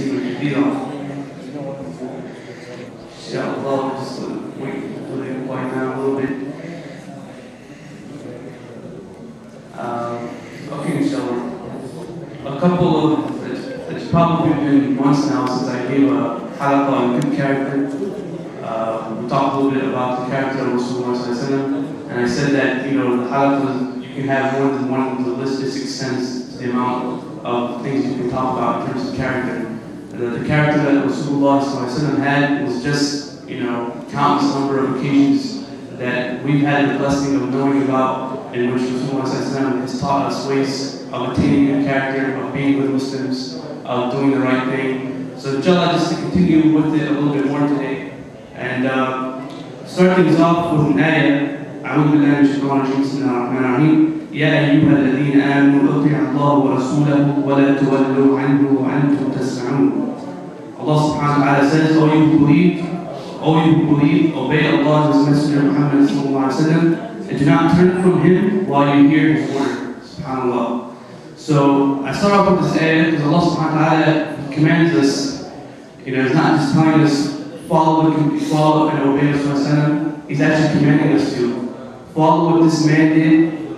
تسليما كثيرا. Inshallah, just wait for it quiet down a little bit. Okay, inshallah. A couple of, it's probably been months now since I gave a halaqah on good character. We talked a little bit about the character of Rasulullah, and I said that, you know, the halaqah, you can have more than one on the list. This extends to the amount of things you can talk about in terms of character. The character that Rasulullah had was just, you know, countless number of occasions that we've had the blessing of knowing about, in which Rasulullah has taught us ways of attaining a character, of being with Muslims, of doing the right thing. So inshallah, just to continue with it a little bit more today. And start things off with an ayah. أعوذ بالله من الشيطان الرجيم بسم الله الرحمن الرحيم يا أيها الذين آمنوا أطيعوا الله ورسوله ولا تولوا عنه وأنتم تسمعون. Allah subhanahu wa ta'ala says, O you who believe, obey Allah and His Messenger Muhammad sallallahu alaihi wasallam, and do not turn from Him while you hear His word. SubhanAllah. So I start off with this ayah because Allah subhanahu wa ta'ala commands us, you know, He's not just telling us follow and obey Rasulullah. He's actually commanding us to follow what this man did,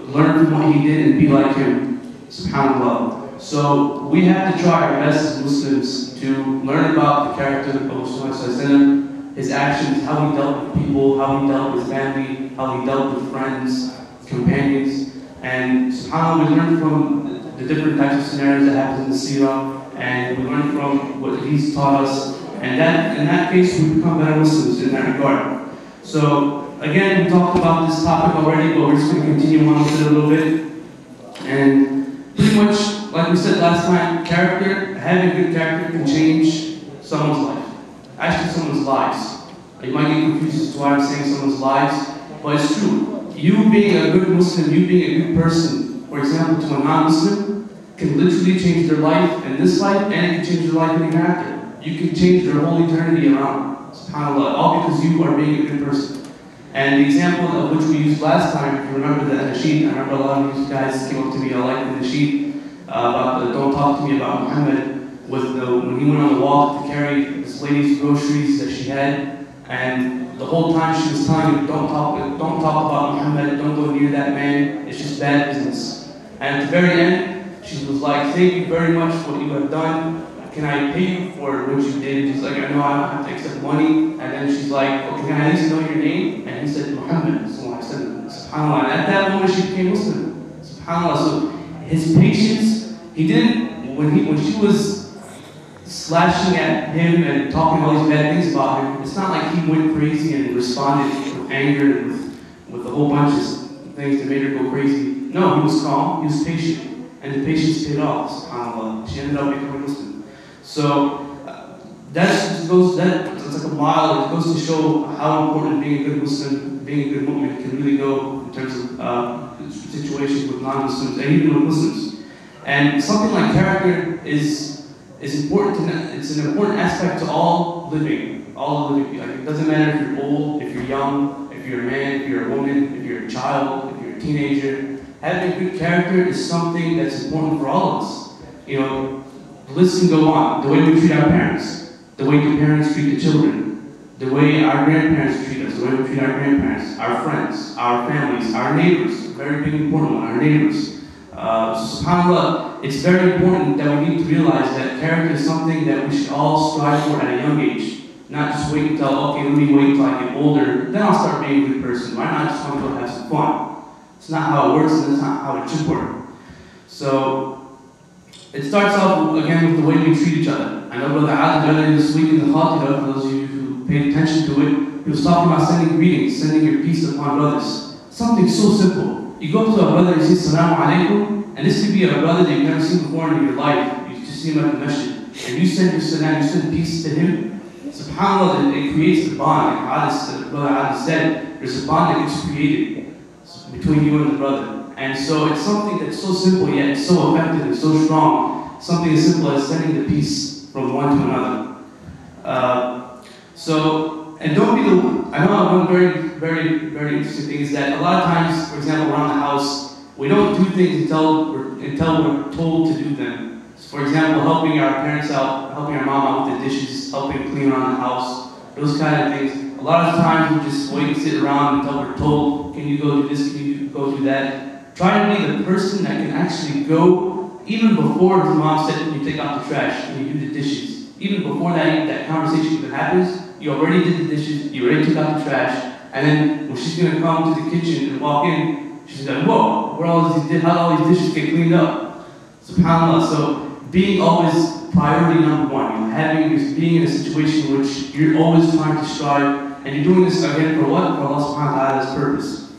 learn from what he did, and be like him. SubhanAllah. So we have to try our best as Muslims to learn about the character of Rasulullah, his actions, how he dealt with people, how he dealt with family, how he dealt with friends, companions. And SubhanAllah, we learn from the different types of scenarios that happen in the seerah, and we learn from what he's taught us. And that, in that case, we become better Muslims in that regard. So, again, we talked about this topic already, but we're just going to continue on with it a little bit. And pretty much, like we said last time, character, having good character can change someone's life. Actually, someone's lives. You might get confused as to why I'm saying someone's lives, but it's true. You being a good Muslim, you being a good person, for example, to a non-Muslim, can literally change their life in this life, and it can change their life in the hereafter. You can change their whole eternity around. SubhanAllah, all because you are being a good person. And the example of which we used last time, if you remember the nasheed, I remember a lot of you guys came up to me, I like the nasheed, about the don't talk to me about Muhammad, when he went on the walk to carry this lady's groceries that she had, and the whole time she was telling him, don't talk about Muhammad, don't go near that man, it's just bad business. And at the very end, she was like, thank you very much for what you have done. Can I pay you for what you did? And she's like, I know I don't have to accept money. And then she's like, okay, can I at least know your name? And he said, Muhammad. So I said, SubhanAllah. And at that moment, she became Muslim. SubhanAllah. So his patience, he didn't, when she was slashing at him and talking all these bad things about him, it's not like he went crazy and responded with anger and with a whole bunch of things that made her go crazy. No, he was calm, he was patient. And the patience paid off, SubhanAllah. She ended up becoming Muslim. So that's like a mile. It goes to show how important being a good Muslim, being a good mu'min can really go in terms of situations with non-Muslims and even with Muslims. And something like character is important. It's an important aspect to all living. Like, it doesn't matter if you're old, if you're young, if you're a man, if you're a woman, if you're a child, if you're a teenager. Having good character is something that's important for all of us. You know. The list can go on. The way we treat our parents, the way the parents treat the children, the way our grandparents treat us, the way we treat our grandparents, our friends, our families, our neighbors, very big important one, our neighbors. So SubhanAllah, it's very important that we need to realize that character is something that we should all strive for at a young age. Not just wait until, okay, let me wait until I get older, then I'll start being a good person. Why not just want to go have some fun? It's not how it works, and it's not how it should work. So, it starts off again with the way we treat each other. I know Brother Adil earlier this week in the Khatira, for those of you who paid attention to it, he was talking about sending greetings, sending your peace upon brothers. Something so simple. You go up to a brother and you say Salaamu Alaikum, and this could be a brother that you've never seen before in your life. You just see him at the Masjid. And you send your salam, you send peace to him. SubhanAllah, it creates the bond. Like Brother Adil said, there's a bond that gets created between you and the brother. And so it's something that's so simple yet so effective and so strong. Something as simple as sending the peace from one to another. And don't be the, I know one very interesting thing is that a lot of times, for example, around the house, we don't do things until we're told to do them. For example, helping our parents out, helping our mom out with the dishes, helping clean around the house, those kind of things. A lot of times we just wait and sit around until we're told, can you go do this, can you go do that? Try to be the person that can actually go, even before the mom said, can you take out the trash, can you do the dishes? Even before that conversation even happens, you already did the dishes, you already took out the trash, and then when she's going to come to the kitchen and walk in, she's like, whoa, how all these dishes get cleaned up? SubhanAllah. So being always priority number one, being in a situation in which you're always trying to strive, and you're doing this again for what? For Allah subhanahu wa ta'ala's purpose.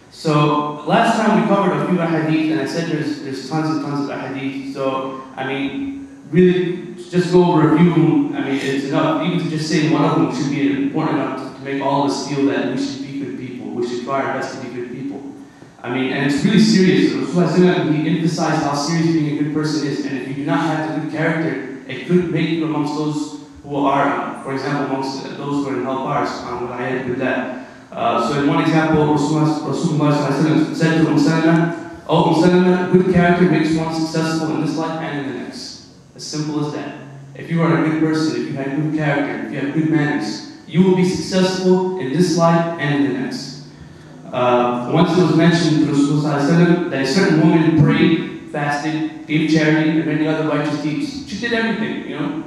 So last time we covered a few ahadith, and I said there's tons and tons of ahadith. So I mean, really, just go over a few of them. I mean, it's enough. Even to just say one of them should be important enough to make all of us feel that we should be good people. We should try our best to be good people. I mean, and it's really serious. Rasulullah, he emphasized how serious being a good person is, and if you do not have the good character, it could make you amongst those who are, for example, amongst those who are in hellfire. So in one example, Rasulullah said to Salama, "Oh Salama, good character makes one successful in this life and in the next." As simple as that. If you are a good person, if you have good character, if you have good manners, you will be successful in this life and in the next. Once it was mentioned to Rasulullah that a certain woman prayed, fasted, gave charity, and many other righteous deeds. She did everything,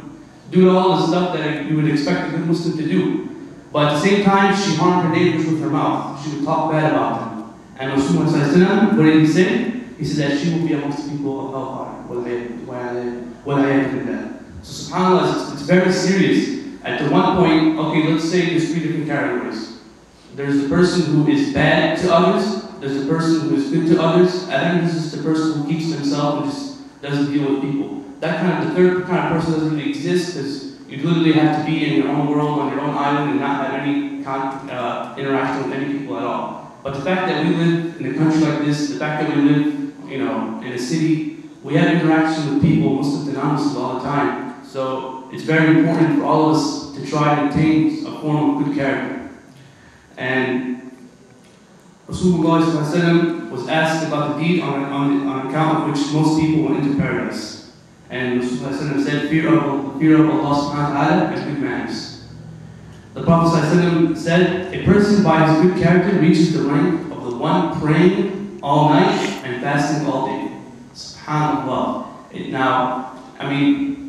do all the stuff that you would expect a good Muslim to do. But at the same time, she harmed her neighbors with her mouth. She would talk bad about them. And Rasulullah, what did he say? He said that she will be amongst the people of hellfire. So subhanAllah, it's very serious. At the one point, okay, let's say there's three different categories. There's the person who is bad to others, there's the person who is good to others, and then there's just the person who keeps to himself and just doesn't deal with people. The third kind of person doesn't really exist, because you literally have to be in your own world, on your own island, and not have any interaction with any people at all. But the fact that we live in a country like this, the fact that we live, in a city, we have interaction with people, Muslims and non-Muslims, all the time. So it's very important for all of us to try to attain a form of good character. And Rasulullah was asked about the deed on account of which most people went into paradise. And Rasulullah said, fear of Allah subhanahu wa ta'ala and good manners. The Prophet said, a person by his good character reaches the rank of the one praying all night and fasting all day. SubhanAllah.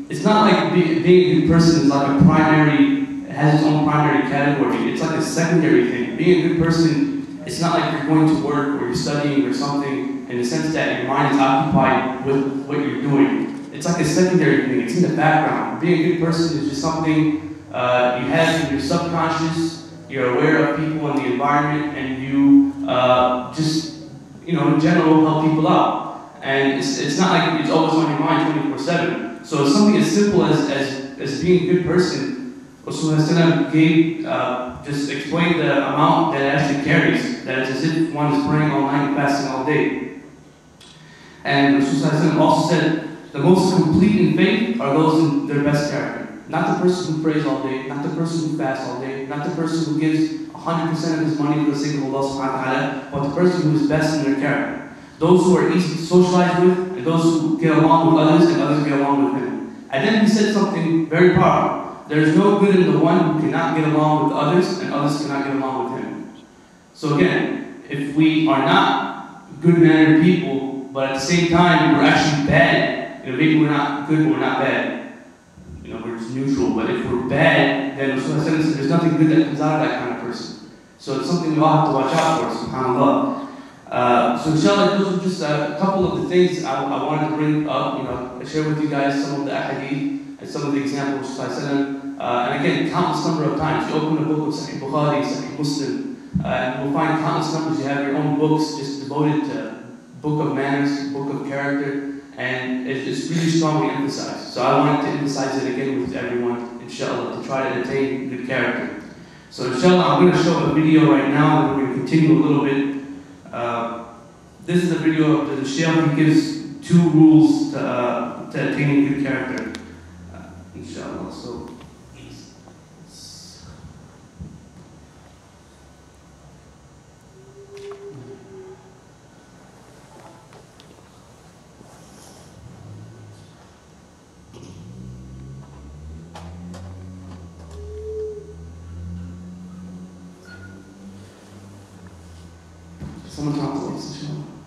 It's not like being a good person is like it has its own primary category. It's like a secondary thing. Being a good person, it's not like you're going to work or you're studying or something in the sense that your mind is occupied with what you're doing. It's like a secondary thing. It's in the background. Being a good person is just something you have in your subconscious. You're aware of people and the environment, and you in general, help people out. And it's not like it's always on your mind 24/7. So it's something as simple as being a good person. Rasulullah just explained the amount that it actually carries, that it's as if one is praying all night and fasting all day. And Rasulullah also said, the most complete in faith are those in their best character. Not the person who prays all day, not the person who fasts all day, not the person who gives 100% of his money for the sake of Allah subhanahu wa ta'ala, but the person who is best in their character. Those who are easy to socialize with, and those who get along with others, and others get along with him. And then he said something very powerful. There is no good in the one who cannot get along with others, and others cannot get along with him. So again, if we are not good-mannered people, but at the same time we're actually bad, maybe we're not good, but we're not bad. We're just neutral. But if we're bad, then there's nothing good that comes out of that kind of person. So it's something we all have to watch out for, subhanAllah. So inshallah, those are just a couple of the things I wanted to bring up, share with you guys some of the ahadith and some of the examples and again, countless number of times. You open a book of Sahih Bukhari, Sahih Muslim, and you will find countless numbers. You have your own books just devoted to book of manners, book of character, and it's really strongly emphasized. So I wanted to emphasize it again with everyone, inshallah, to try to attain good character. So inshallah, I'm going to show a video right now, and we're going to continue a little bit. This is a video of the Shaykh. He gives 2 rules to attaining good character. Inshallah. So. Someone talk to us, inshallah.